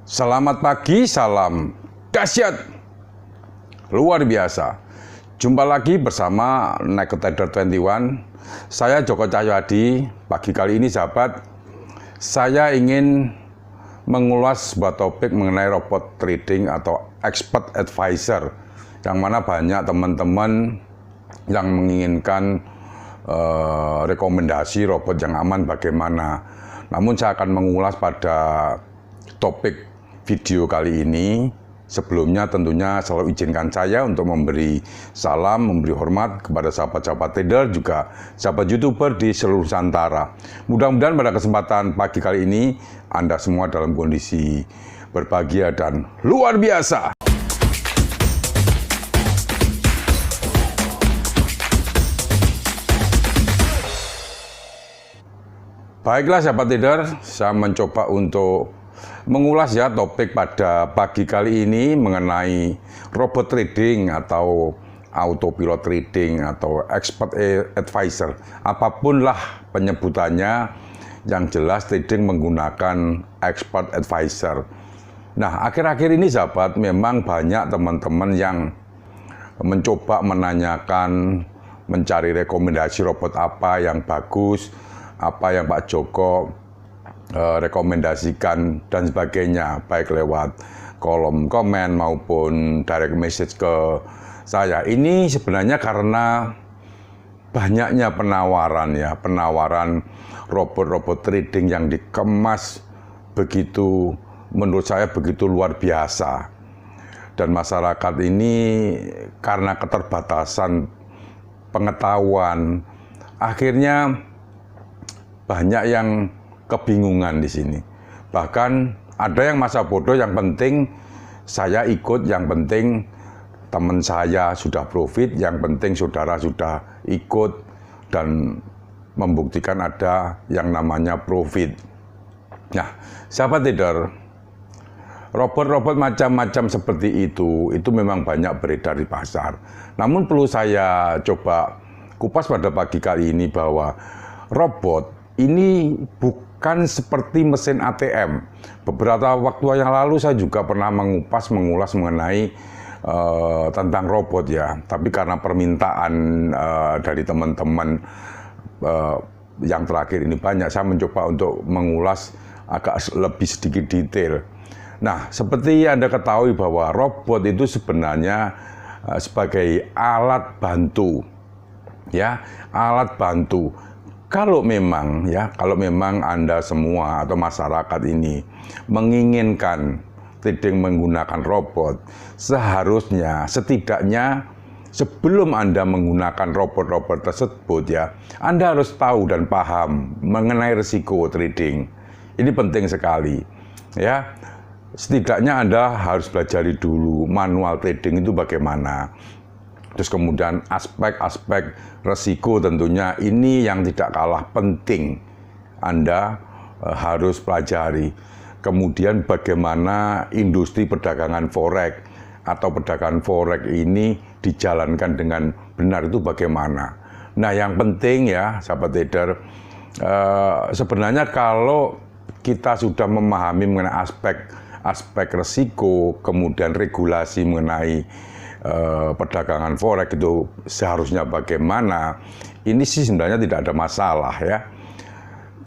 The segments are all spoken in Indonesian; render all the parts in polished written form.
Selamat pagi, salam dahsyat luar biasa. Jumpa lagi bersama Naked Trader 21. Saya Joko Cahyadi. Pagi kali ini sahabat, saya ingin mengulas sebuah topik mengenai robot trading atau expert advisor, yang mana banyak teman-teman yang menginginkan rekomendasi robot yang aman bagaimana. Namun saya akan mengulas pada topik video kali ini. Sebelumnya tentunya selalu izinkan saya untuk memberi salam, memberi hormat kepada sahabat-sahabat trader, juga sahabat YouTuber di seluruh Nusantara. Mudah-mudahan pada kesempatan pagi kali ini Anda semua dalam kondisi berbahagia dan luar biasa. Baiklah sahabat trader, saya mencoba untuk mengulas ya topik pada pagi kali ini mengenai robot trading atau autopilot trading atau expert advisor. Apapun lah penyebutannya, yang jelas trading menggunakan expert advisor. Nah, akhir-akhir ini sahabat, memang banyak teman-teman yang mencoba menanyakan, mencari rekomendasi robot apa yang bagus, apa yang Pak Joko rekomendasikan dan sebagainya, baik lewat kolom komen maupun direct message ke saya. Ini sebenarnya karena banyaknya penawaran robot-robot trading yang dikemas begitu, menurut saya begitu luar biasa. Dan masyarakat ini karena keterbatasan pengetahuan, akhirnya banyak yang kebingungan di sini. Bahkan ada yang masa bodoh, yang penting saya ikut, yang penting teman saya sudah profit, yang penting saudara sudah ikut dan membuktikan ada yang namanya profit. Nah, sahabat trader, robot-robot macam-macam seperti itu memang banyak beredar di pasar. Namun perlu saya coba kupas pada pagi kali ini bahwa robot ini bukan seperti mesin ATM. Beberapa waktu yang lalu saya juga pernah mengulas mengenai tentang robot ya. Tapi karena permintaan dari teman-teman yang terakhir ini banyak, saya mencoba untuk mengulas agak lebih sedikit detail. Nah, seperti Anda ketahui bahwa robot itu sebenarnya sebagai alat bantu, ya, alat bantu. Kalau memang Anda semua atau masyarakat ini menginginkan trading menggunakan robot, seharusnya setidaknya sebelum Anda menggunakan robot-robot tersebut ya, Anda harus tahu dan paham mengenai risiko trading. Ini penting sekali ya. Setidaknya Anda harus belajar dulu manual trading itu bagaimana. Terus kemudian aspek-aspek resiko tentunya ini yang tidak kalah penting Anda harus pelajari. Kemudian bagaimana industri perdagangan forex atau perdagangan forex ini dijalankan dengan benar itu bagaimana. Nah, yang penting ya sahabat trader, sebenarnya kalau kita sudah memahami mengenai aspek resiko, kemudian regulasi mengenai perdagangan forex itu seharusnya bagaimana, ini sih sebenarnya tidak ada masalah ya.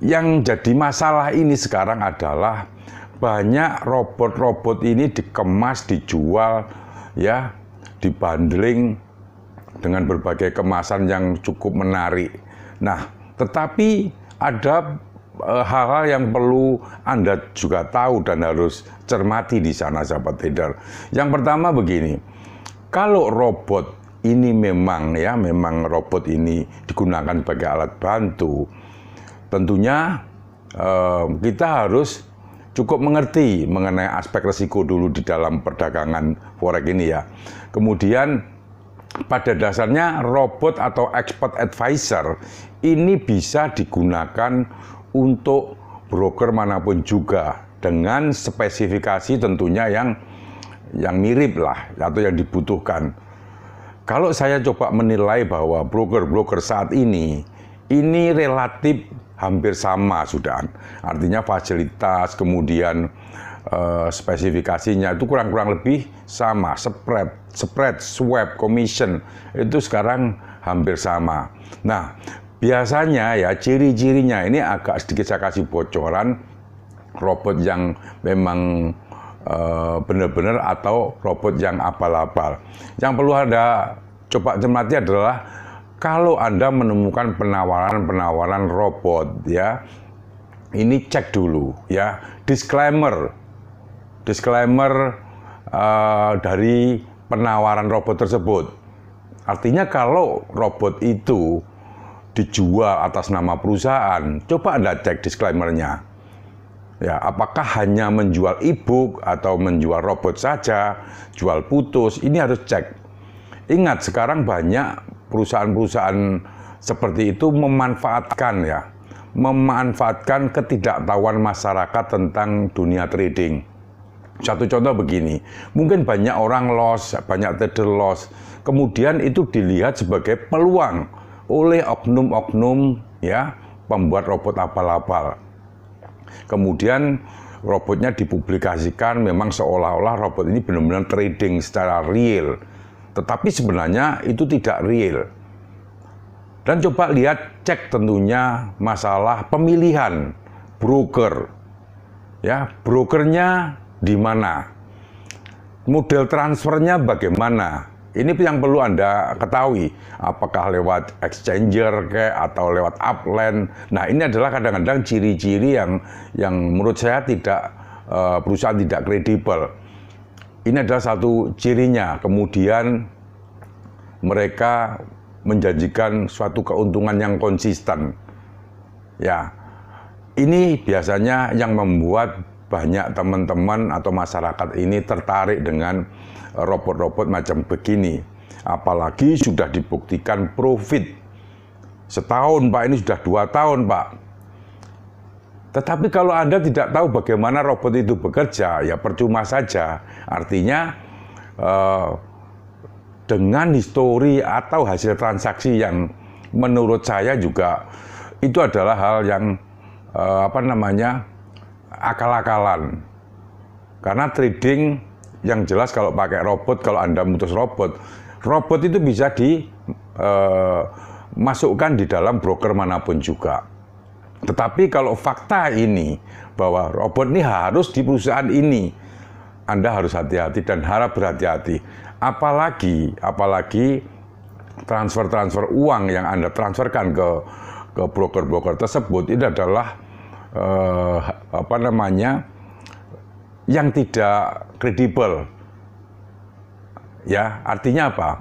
Yang jadi masalah ini sekarang adalah banyak robot-robot ini dikemas, dijual ya, dibundling dengan berbagai kemasan yang cukup menarik. Nah, tetapi ada hal-hal yang perlu Anda juga tahu dan harus cermati di sana sahabat trader. Yang pertama begini, kalau robot ini memang robot ini digunakan sebagai alat bantu, tentunya kita harus cukup mengerti mengenai aspek risiko dulu di dalam perdagangan forex ini ya. Kemudian pada dasarnya robot atau expert advisor ini bisa digunakan untuk broker manapun juga dengan spesifikasi tentunya yang mirip lah atau yang dibutuhkan. Kalau saya coba menilai bahwa broker-broker saat ini relatif hampir sama sudah. Artinya fasilitas, kemudian spesifikasinya itu kurang lebih sama, spread, swap, commission itu sekarang hampir sama. Nah, biasanya ya ciri-cirinya ini agak sedikit saya kasih bocoran robot yang memang benar-benar atau robot yang abal-abal. Yang perlu Anda coba cermati adalah kalau Anda menemukan penawaran robot ya, ini cek dulu ya, disclaimer dari penawaran robot tersebut. Artinya kalau robot itu dijual atas nama perusahaan, coba Anda cek disclaimer-nya. Ya, apakah hanya menjual e-book atau menjual robot saja, jual putus, ini harus cek. Ingat, sekarang banyak perusahaan-perusahaan seperti itu memanfaatkan ketidaktahuan masyarakat tentang dunia trading. Satu contoh begini, mungkin banyak orang loss, banyak trader loss, kemudian itu dilihat sebagai peluang oleh oknum-oknum ya, pembuat robot abal-abal. Kemudian robotnya dipublikasikan memang seolah-olah robot ini benar-benar trading secara real. Tetapi sebenarnya itu tidak real. Dan coba lihat, cek tentunya masalah pemilihan broker. Ya, brokernya di mana? Model transfernya bagaimana? Ini yang perlu Anda ketahui, apakah lewat exchanger atau lewat upline. Nah, ini adalah kadang-kadang ciri-ciri yang menurut saya perusahaan tidak kredibel. Ini adalah satu cirinya. Kemudian mereka menjanjikan suatu keuntungan yang konsisten. Ya, ini biasanya yang membuat banyak teman-teman atau masyarakat ini tertarik dengan robot-robot macam begini. Apalagi sudah dibuktikan profit. Setahun Pak, ini sudah 2 tahun Pak. Tetapi kalau Anda tidak tahu bagaimana robot itu bekerja, ya percuma saja. Artinya dengan histori atau hasil transaksi yang menurut saya juga itu adalah hal yang akal-akalan. Karena trading yang jelas kalau pakai robot, kalau Anda mutus robot itu bisa dimasukkan di dalam broker manapun juga. Tetapi kalau fakta ini bahwa robot ini harus di perusahaan ini, Anda harus hati-hati dan harap berhati-hati. Apalagi transfer uang yang Anda transferkan ke broker-broker tersebut itu adalah yang tidak kredibel. Ya, artinya apa?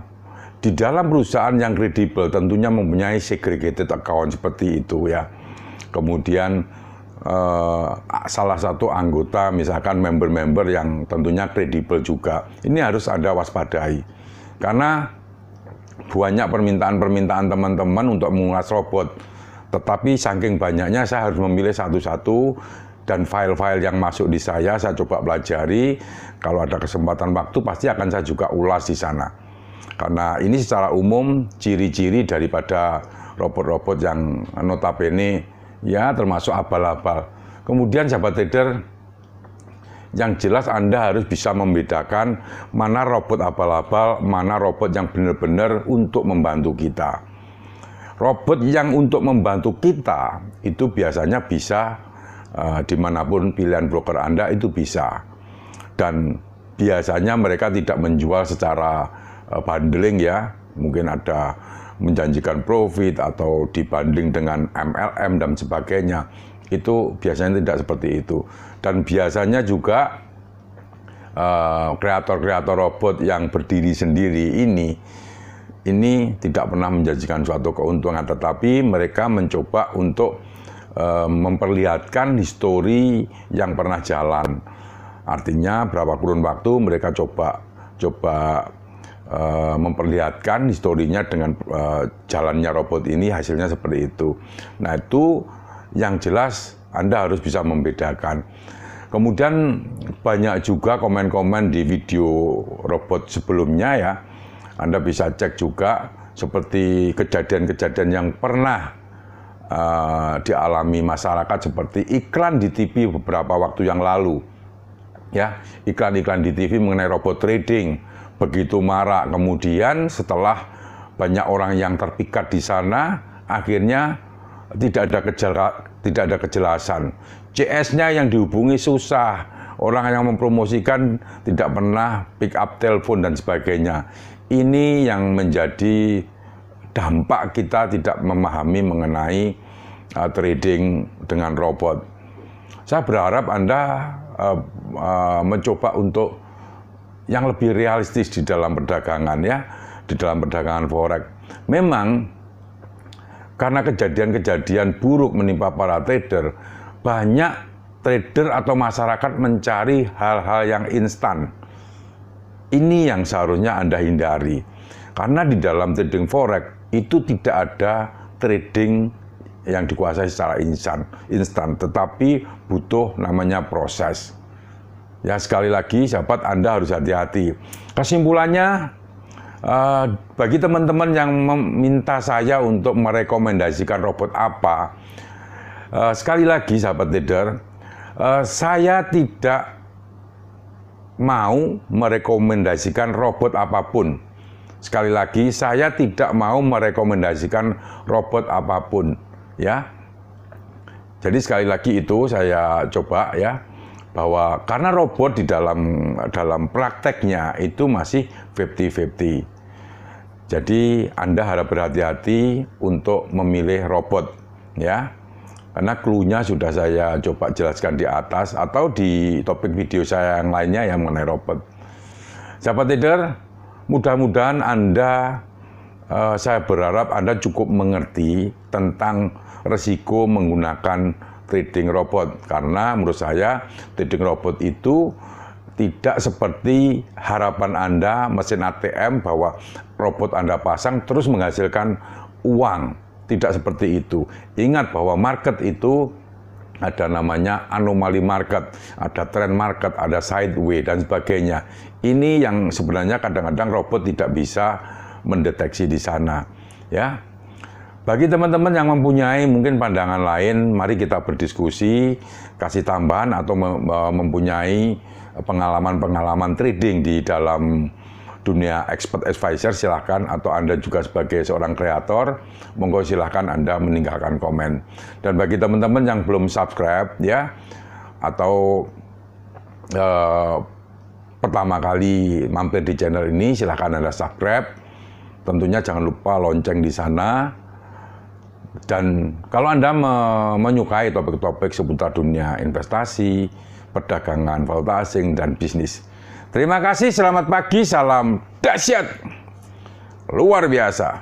Di dalam perusahaan yang kredibel tentunya mempunyai segregated account seperti itu ya. Kemudian salah satu anggota misalkan member-member yang tentunya kredibel juga. Ini harus Anda waspadai. Karena banyak permintaan teman-teman untuk mengulas robot. Tetapi saking banyaknya saya harus memilih satu-satu. Dan file-file yang masuk di saya coba pelajari. Kalau ada kesempatan waktu pasti akan saya juga ulas di sana. Karena ini secara umum ciri-ciri daripada robot-robot yang notabene ya termasuk abal-abal. Kemudian sahabat trader, yang jelas Anda harus bisa membedakan mana robot abal-abal, mana robot yang benar-benar untuk membantu kita. Robot yang untuk membantu kita itu biasanya bisa dimanapun pilihan broker Anda itu bisa. Dan biasanya mereka tidak menjual secara bundling ya. Mungkin ada menjanjikan profit atau dibanding dengan MLM dan sebagainya. Itu biasanya tidak seperti itu. Dan biasanya juga kreator-kreator robot yang berdiri sendiri ini tidak pernah menjanjikan suatu keuntungan, tetapi mereka mencoba untuk memperlihatkan histori yang pernah jalan. Artinya berapa kurun waktu mereka coba memperlihatkan historinya dengan jalannya robot ini, hasilnya seperti itu. Nah, itu yang jelas Anda harus bisa membedakan. Kemudian banyak juga komen-komen di video robot sebelumnya ya. Anda bisa cek juga seperti kejadian-kejadian yang pernah dialami masyarakat seperti iklan di TV beberapa waktu yang lalu. ya, iklan-iklan di TV mengenai robot trading begitu marak. Kemudian setelah banyak orang yang terpikat di sana, akhirnya tidak ada kejelasan. CS-nya yang dihubungi susah, orang yang mempromosikan tidak pernah pick up telepon dan sebagainya. Ini yang menjadi dampak kita tidak memahami mengenai trading dengan robot. Saya berharap Anda mencoba untuk yang lebih realistis di dalam perdagangan, ya, di dalam perdagangan forex. Memang karena kejadian-kejadian buruk menimpa para trader, banyak trader atau masyarakat mencari hal-hal yang instan. Ini yang seharusnya Anda hindari. Karena di dalam trading forex itu tidak ada trading yang dikuasai secara instan, tetapi butuh namanya proses. Ya, sekali lagi sahabat, Anda harus hati-hati. Kesimpulannya, bagi teman-teman yang meminta saya untuk merekomendasikan robot apa, sekali lagi sahabat trader, saya tidak mau merekomendasikan robot apapun. Sekali lagi, saya tidak mau merekomendasikan robot apapun, ya. Jadi sekali lagi itu saya coba, ya, bahwa karena robot di dalam prakteknya itu masih 50-50. Jadi Anda harap berhati-hati untuk memilih robot, ya. Karena clue-nya sudah saya coba jelaskan di atas atau di topik video saya yang lainnya yang mengenai robot. Sahabat trader, mudah-mudahan Anda, saya berharap Anda cukup mengerti tentang resiko menggunakan trading robot. Karena menurut saya trading robot itu tidak seperti harapan Anda mesin ATM bahwa robot Anda pasang terus menghasilkan uang. Tidak seperti itu. Ingat bahwa market itu ada namanya anomali market, ada trend market, ada sideways dan sebagainya. Ini yang sebenarnya kadang-kadang robot tidak bisa mendeteksi di sana, ya. Bagi teman-teman yang mempunyai mungkin pandangan lain, mari kita berdiskusi, kasih tambahan atau mempunyai pengalaman-pengalaman trading di dalam dunia expert advisor, silahkan, atau Anda juga sebagai seorang kreator, monggo silahkan Anda meninggalkan komen. Dan bagi teman-teman yang belum subscribe, ya, atau pertama kali mampir di channel ini, silahkan Anda subscribe. Tentunya jangan lupa lonceng di sana. Dan kalau Anda menyukai topik-topik seputar dunia investasi, perdagangan, valuta asing, dan bisnis. Terima kasih, selamat pagi, salam dahsyat, luar biasa.